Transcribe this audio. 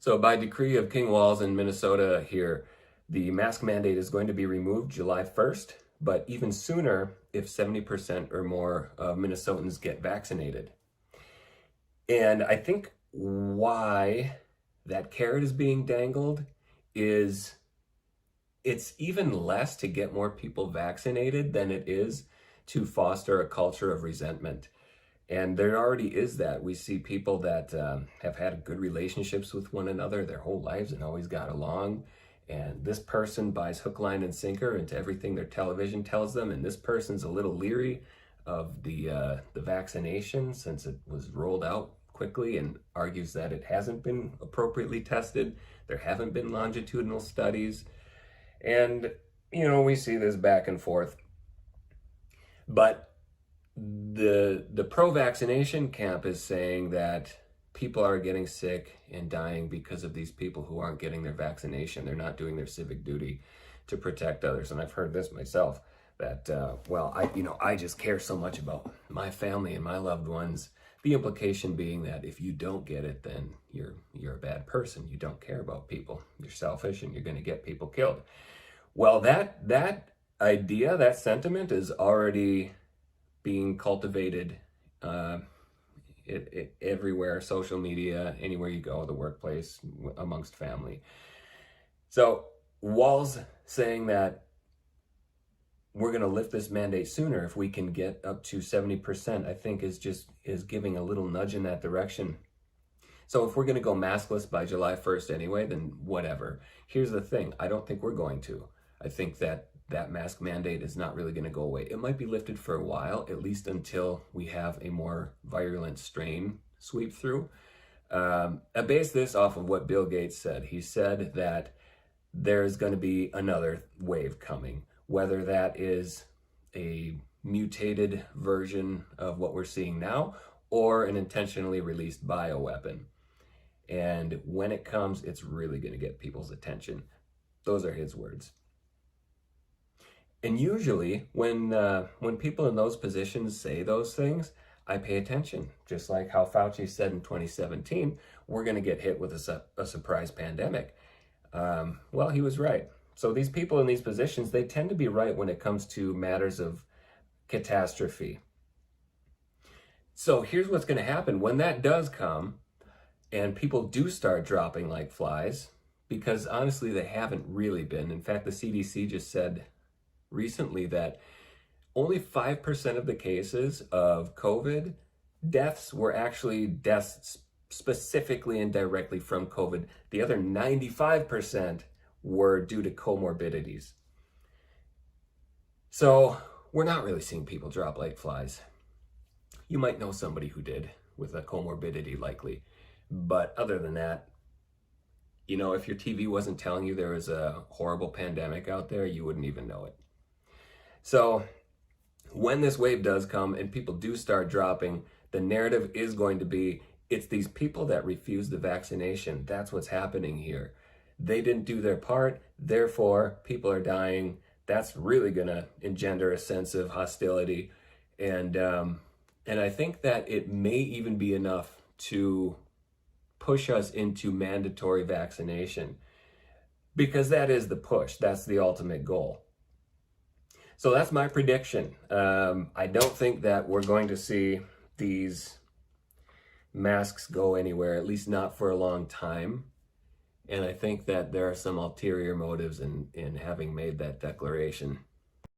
So by decree of King Walz in Minnesota here, the mask mandate is going to be removed July 1st, but even sooner if 70% or more of Minnesotans get vaccinated. And I think why that carrot is being dangled is it's even less to get more people vaccinated than it is to foster a culture of resentment. And there already is that. We see people that have had good relationships with one another their whole lives and always got along. And this person buys hook, line, and sinker into everything their television tells them. And this person's a little leery of the vaccination since it was rolled out quickly and argues that it hasn't been appropriately tested. There haven't been longitudinal studies. And, we see this back and forth. But the pro-vaccination camp is saying that people are getting sick and dying because of these people who aren't getting their vaccination. They're not doing their civic duty to protect others. And I've heard this myself, that, I just care so much about my family and my loved ones. The implication being that if you don't get it, then you're a bad person. You don't care about people. You're selfish and you're going to get people killed. Well, that idea, that sentiment is already being cultivated everywhere, social media, anywhere you go, the workplace, amongst family. So Walz saying that we're going to lift this mandate sooner if we can get up to 70%, I think is giving a little nudge in that direction. So if we're going to go maskless by July 1st anyway, then whatever. Here's the thing. I don't think we're going to. I think that mask mandate is not really going to go away. It might be lifted for a while, at least until we have a more virulent strain sweep through. I base this off of what Bill Gates said. He said that there's going to be another wave coming, whether that is a mutated version of what we're seeing now or an intentionally released bioweapon. And when it comes, it's really going to get people's attention. Those are his words. And usually when people in those positions say those things, I pay attention. Just like how Fauci said in 2017, we're going to get hit with a surprise pandemic. Well, he was right. So these people in these positions, they tend to be right when it comes to matters of catastrophe. So here's what's going to happen when that does come and people do start dropping like flies, because honestly, they haven't really been. In fact, the CDC just said recently that only 5% of the cases of COVID deaths were actually deaths specifically and directly from COVID. The other 95% were due to comorbidities. So we're not really seeing people drop like flies. You might know somebody who did with a comorbidity likely. But other than that, if your TV wasn't telling you there was a horrible pandemic out there, you wouldn't even know it. So when this wave does come and people do start dropping, the narrative is going to be, it's these people that refuse the vaccination. That's what's happening here. They didn't do their part, therefore people are dying. That's really going to engender a sense of hostility. And I think that it may even be enough to push us into mandatory vaccination, because that is the push. That's the ultimate goal. So that's my prediction. I don't think that we're going to see these masks go anywhere, at least not for a long time. And I think that there are some ulterior motives in having made that declaration.